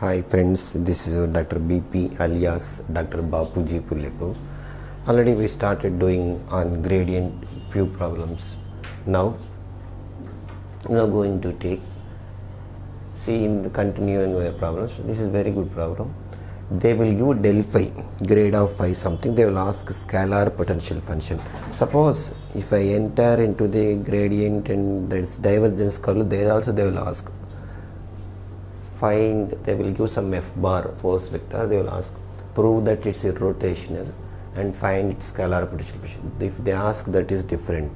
Hi friends, this is Dr. BP alias Dr. Bapuji Pullepu. Already we started doing on gradient few problems. Now we are going to see in the continuing way problems. This is very good problem. They will give del phi, grade of phi something. They will ask scalar potential function. Suppose if I enter into the gradient and there is divergence curve, there also they will ask. They will give some f bar force vector. They will ask prove that it's rotational and find its scalar potential function. If they ask that is different,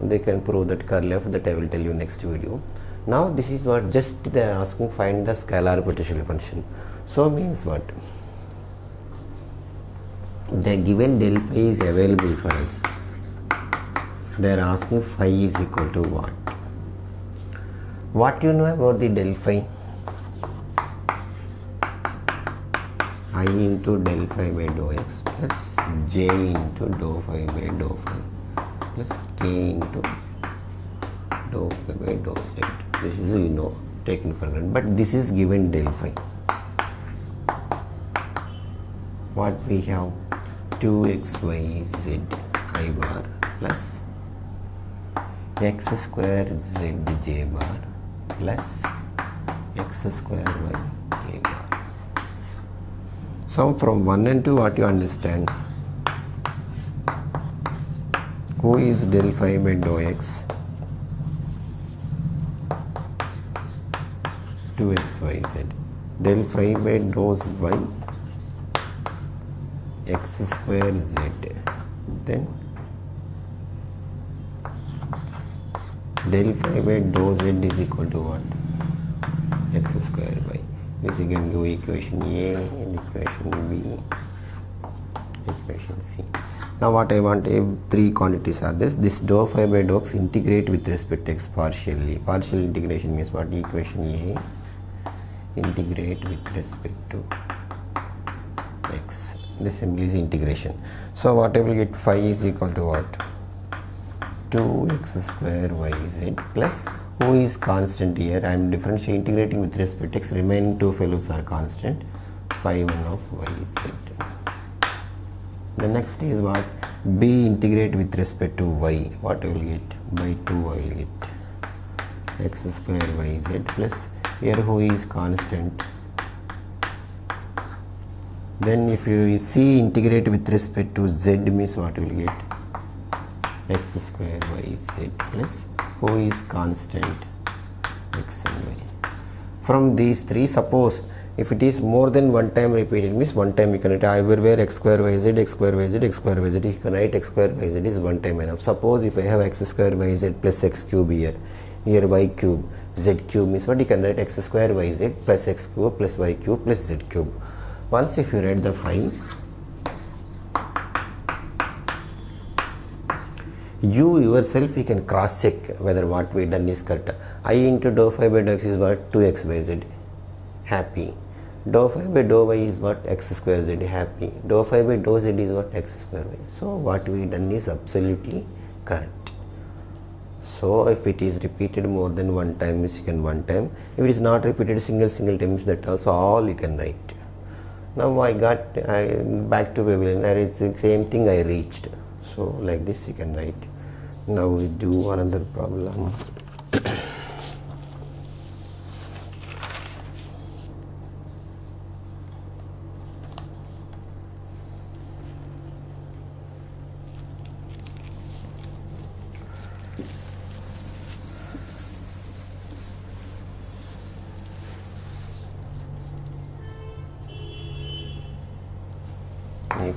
they can prove that curl f, that I will tell you next video. Now this is what just they are asking, find the scalar potential function. So means what? The given del phi is available for us. They are asking phi is equal to what? What you know about the del phi? I into del phi by dou x plus j into dou phi by dou phi plus k into dou phi by dou z. This is taken for granted, but this is given del phi. What we have? 2xyz I bar plus x square zj bar plus x square y k bar. So from 1 and 2, what you understand? Who is del phi by dou x? 2xyz. Del phi by dou y, x square z. Then del phi by dou z is equal to what? X square y. This you can do equation A and equation B, equation C. Now what I want, three quantities are this. This dou phi by dou x integrate with respect to x partially. Partial integration means what? Equation A integrate with respect to x. This simply is integration. So what I will get, phi is equal to what? 2x square yz plus, who is constant here? I am differentiating integrating with respect to x. Remaining two fellows are constant. Phi 1 of yz. The next is what? B integrate with respect to y. What I will get? By 2 I will get x square yz plus, here who is constant. Then if you see integrate with respect to z means what you will get? X square yz plus, who is constant? X and y. From these three, suppose if it is more than one time repeated means one time you can write everywhere x square yz, x square yz, x square yz. You can write x square yz is one time enough. Suppose if I have x square yz plus x cube here y cube, z cube means what? You can write x square yz plus x cube plus y cube plus z cube. Once if you write the phi, you yourself you can cross check whether what we done is correct. I into dou phi by dou x is what? 2xyz. Happy. Dou phi by dou y is what? X square z. Happy. Dou phi by dou z is what? X square y. So what we done is absolutely correct. So if it is repeated more than one time means you can one time. If it is not repeated single time means that also all you can write. Now I got back to Babylon. It's the same thing I reached. So like this you can write. Now we do another problem. If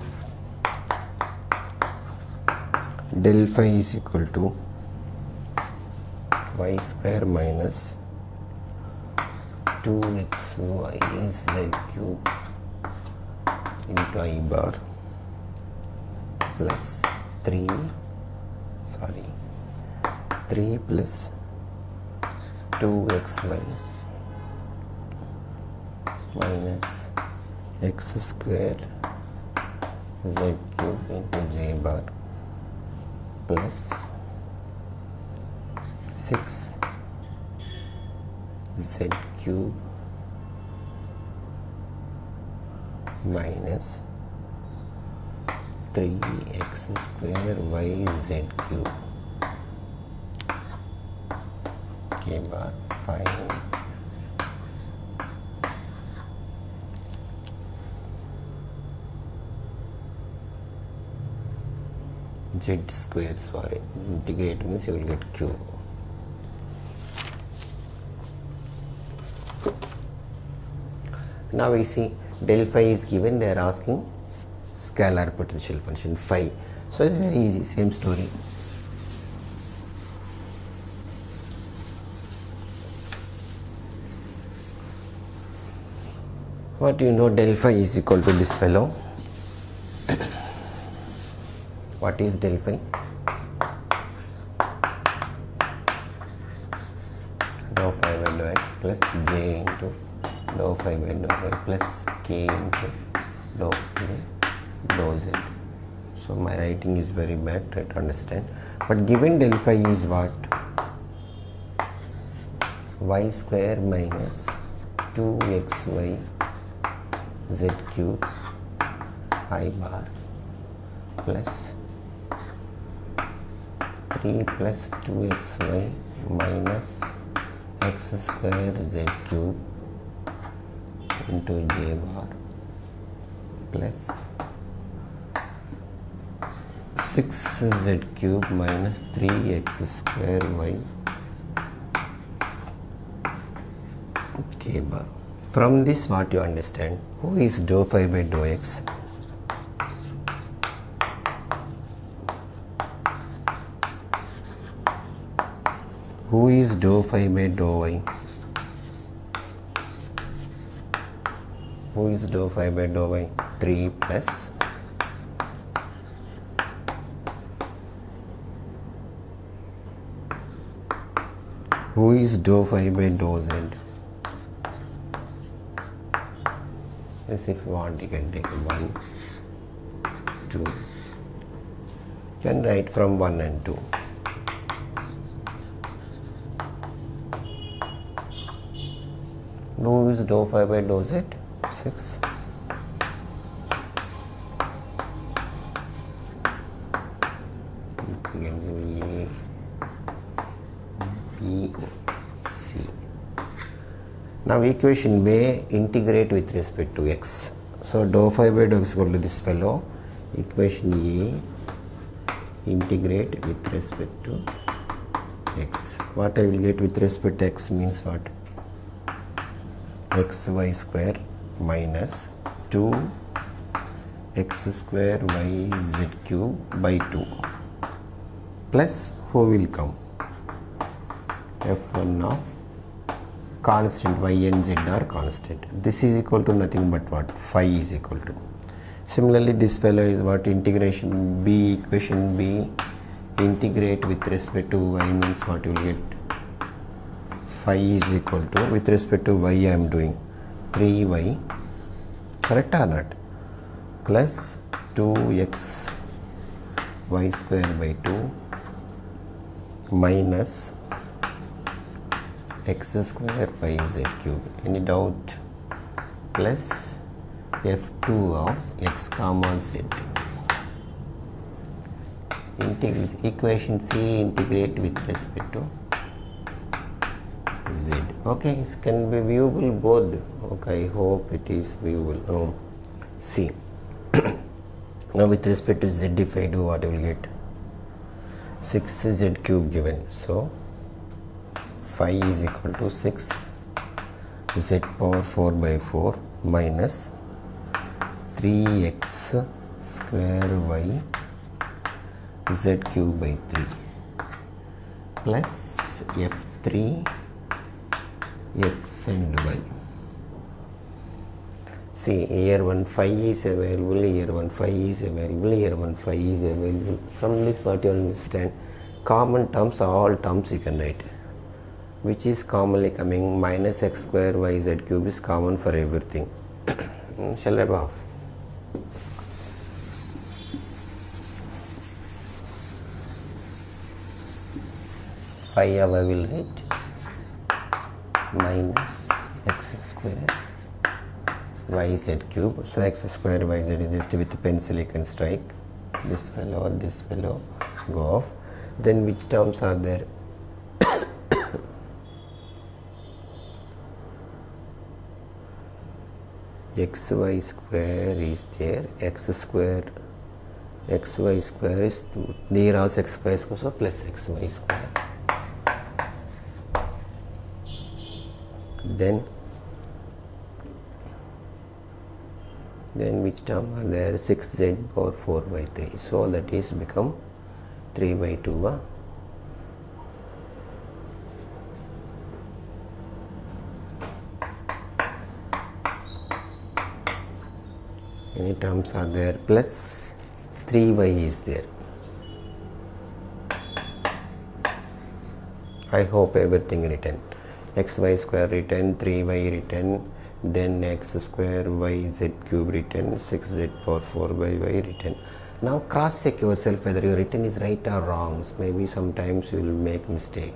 del phi is equal to y square minus 2xyz cube into I bar plus 3 plus 2xy minus x square z cube into j bar plus 6 z cube minus 3x square yz cube. K bar, find z square, sorry, integrate means you will get cube. Now we see del phi is given, they are asking scalar potential function phi. So it's very easy, same story. What you know, del phi is equal to this fellow. What is del phi? Dou phi by dou x plus j into dou phi by dou y plus k into dou j dou z. So my writing is very bad, try to understand. But given del phi is what? Y square minus 2xy z cube I bar plus 3 plus 2xy minus x square z cube into j bar plus 6z cube minus 3x square y k bar. From this what you understand? Who is dou phi by dou x? Who is dou phi by dou y? Who is dou phi by dou y? 3 plus who is dou phi by dou z? Yes, if you want you can take 1, 2. You can write from 1 and 2. Who is dou phi by dou z? 6. Again A, B, C. Now equation B, integrate with respect to x. So dou phi by dou x is equal to this fellow. Equation A, integrate with respect to x. What I will get with respect to x means what? Xy square minus 2 x square yz cube by 2 plus who will come? F1 of constant y and z are constant. This is equal to nothing but what? Phi is equal to. Similarly this fellow is what? Integration B, equation B, integrate with respect to y means what you will get? Phi is equal to, with respect to y I am doing 3y, correct or not, plus 2x y square by 2 minus x square yz cube. Any doubt? Plus f2 of x comma z. Equation C, integrate with respect to z. Okay, it can be viewable both. Okay, I hope it is viewable. C. Now with respect to z, if I do, what I will get? 6z cube given. So phi is equal to 6 z power 4 by 4 minus 3x square y z cube by 3 plus f3 x and y. See, here one phi is available, here one phi is available, here one phi is available. From this what you understand? Common terms, all terms you can write. Which is commonly coming? Minus x square yz cube is common for everything. Shall I go off? Phi I will write minus x square yz cube. So x square yz is just with the pencil you can strike. This fellow go off. Then which terms are there? xy square is there, xy square is 2, there also x square is also plus xy square. Then which term are there? 6z power 4 by 3, so that is become 3 by 2. Any terms are there? Plus 3y is there. I hope everything written. Xy square written, 3y written, then x square yz cube written, 6z power 4 by y written. Now cross check yourself whether your written is right or wrong. Maybe sometimes you will make mistake.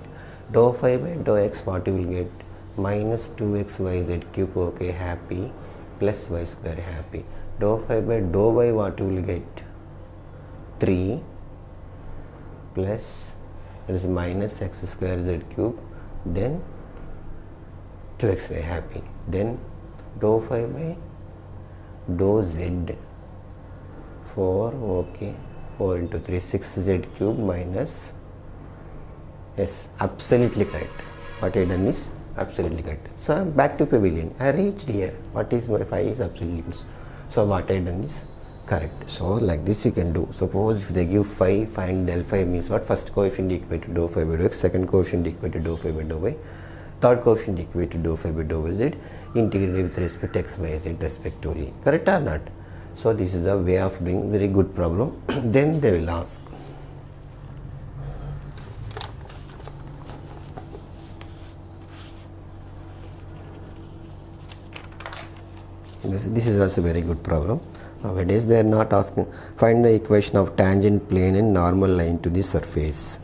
Dou phi by dou x, what you will get? Minus 2x yz cube, okay, happy, plus y square, happy. Dou phi by dou y, what you will get? 3 plus, there is minus x square z cube, then 2xy, happy. Then dou phi by dou z, 4, okay, 4 into 3, 6z cube minus, yes, absolutely correct. What I done is absolutely correct. So I am back to pavilion. I reached here. What is my phi is absolutely. So what I done is correct. So like this you can do. Suppose if they give phi, find del phi means what? First coefficient equal to dou phi by dou x, second coefficient equal to dou phi by dou y, third coefficient equal to dou phi by dou z, integrated with respect to x, y, z respectively. Correct or not? So this is the way of doing very good problem. Then they will ask. This is also very good problem. Nowadays they are not asking, find the equation of tangent plane and normal line to the surface.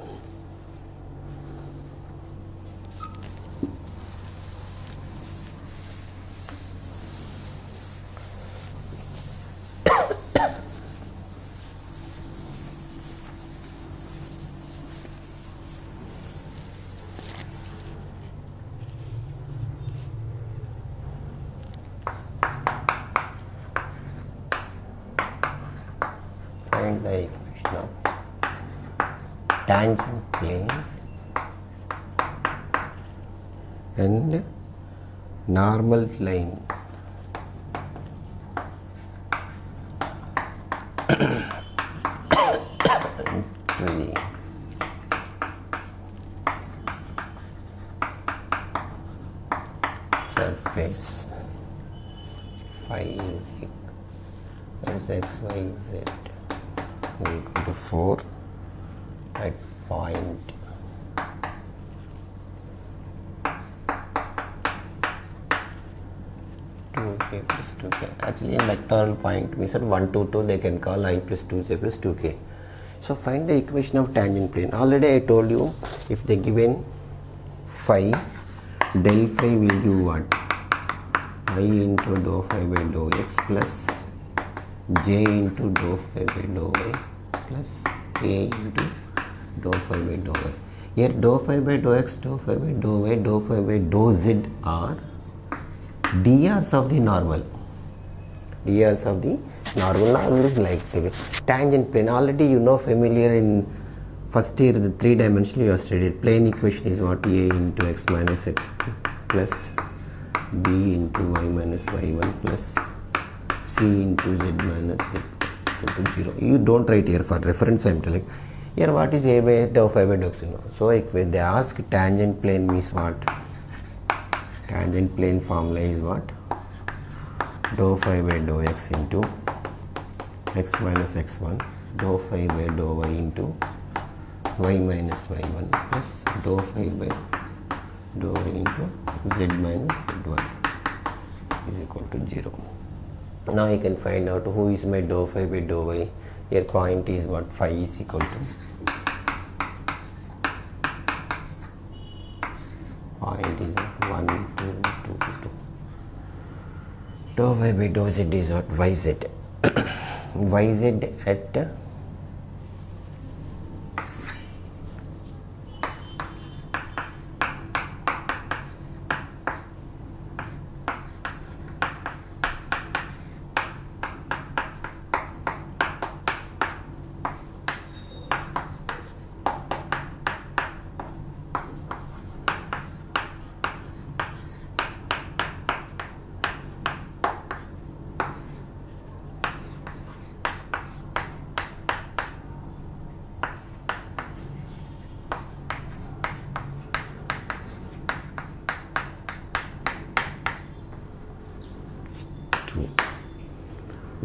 Find the equation of tangent plane and normal line to the surface. Phi is x, y, z equal to 4 at point j plus 2k. Actually in vectorial point we said 1 to 2 they can call I plus 2j plus 2k. So find the equation of tangent plane. Already I told you, if they given phi, del phi will give what? I into dou phi by dou x plus j into dou phi by dou y plus k into dou phi by dou y. Here dou phi by dou x, dou phi by dou y, dou phi by dou z are drs of the normal. Drs of the normal. Normal is like the tangent plane. Already you know, familiar in first year, the 3-dimensional you have studied. Plane equation is what? A into x minus x plus b into y minus y1 plus c into z minus z equal to 0. You don't write here, for reference I am telling. Here what is a by dou phi by dou x, you know. So if they ask tangent plane means what? Tangent plane formula is what? Dou phi by dou x into x minus x1, dou phi by dou y into y minus y1 plus dou phi by dou y into z minus z1 is equal to 0. Now you can find out who is my dou phi by dou y. Here point is what? Phi is equal to point is 1, 2, 2, 2, dou y by dou z is what? Yz. Yz at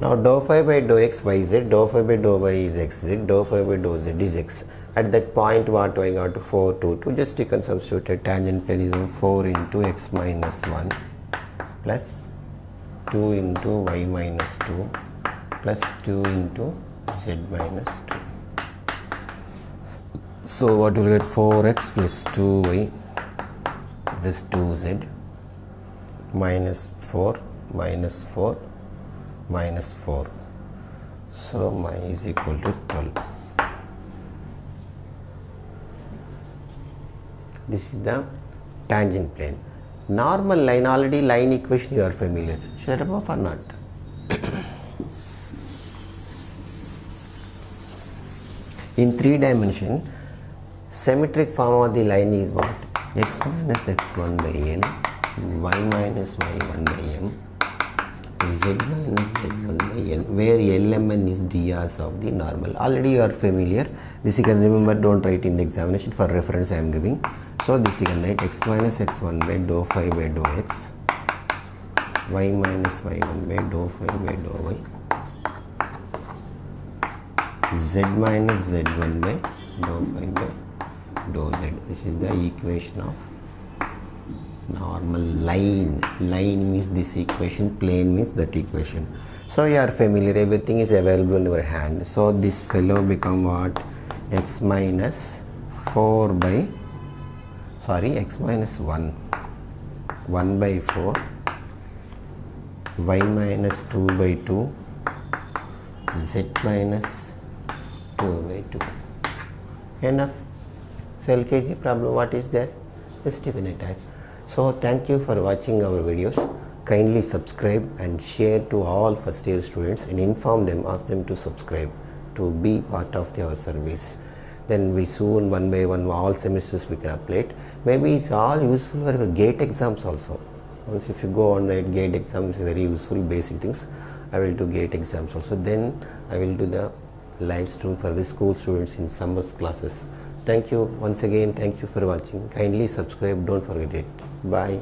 now dou phi by dou x yz, dou phi by dou y is xz, dou phi by dou z is x. At that point what I got? 4, 2, 2. Just you can substitute a tangent plane is 4 into x minus 1 plus 2 into y minus 2 plus 2 into z minus 2. So what will get? 4x plus 2y plus 2z minus 4 minus 4 minus 4. So my is equal to 12. This is the tangent plane. Normal line, already line equation you are familiar. Shut up or not? In 3 dimension, symmetric form of the line is what? X minus x1 by L, y minus y1 by M, z minus z1 by n, where Lmn is drs of the normal. Already you are familiar. This you can remember, don't write in the examination, for reference I am giving. So this you can write x minus x1 by dou phi by dou x, y minus y1 by dou phi by dou y, z minus z1 by dou phi by dou z. This is the equation of normal line. Line means this equation, plane means that equation. So you are familiar, everything is available in your hand. So this fellow become what? X minus 4 by, sorry, x minus 1 by 4, y minus 2 by 2, z minus 2 by 2. Enough. So LKG problem, what is there? Just you can attack. So thank you for watching our videos. Kindly subscribe and share to all first year students and inform them, ask them to subscribe to be part of our service. Then we soon one by one all semesters we can update. Maybe it's all useful for your GATE exams also. Once if you go on write GATE exams, very useful basic things. I will do GATE exams also. Then I will do the live stream for the school students in summer classes. Thank you once again. Thank you for watching. Kindly subscribe. Don't forget it. Bye.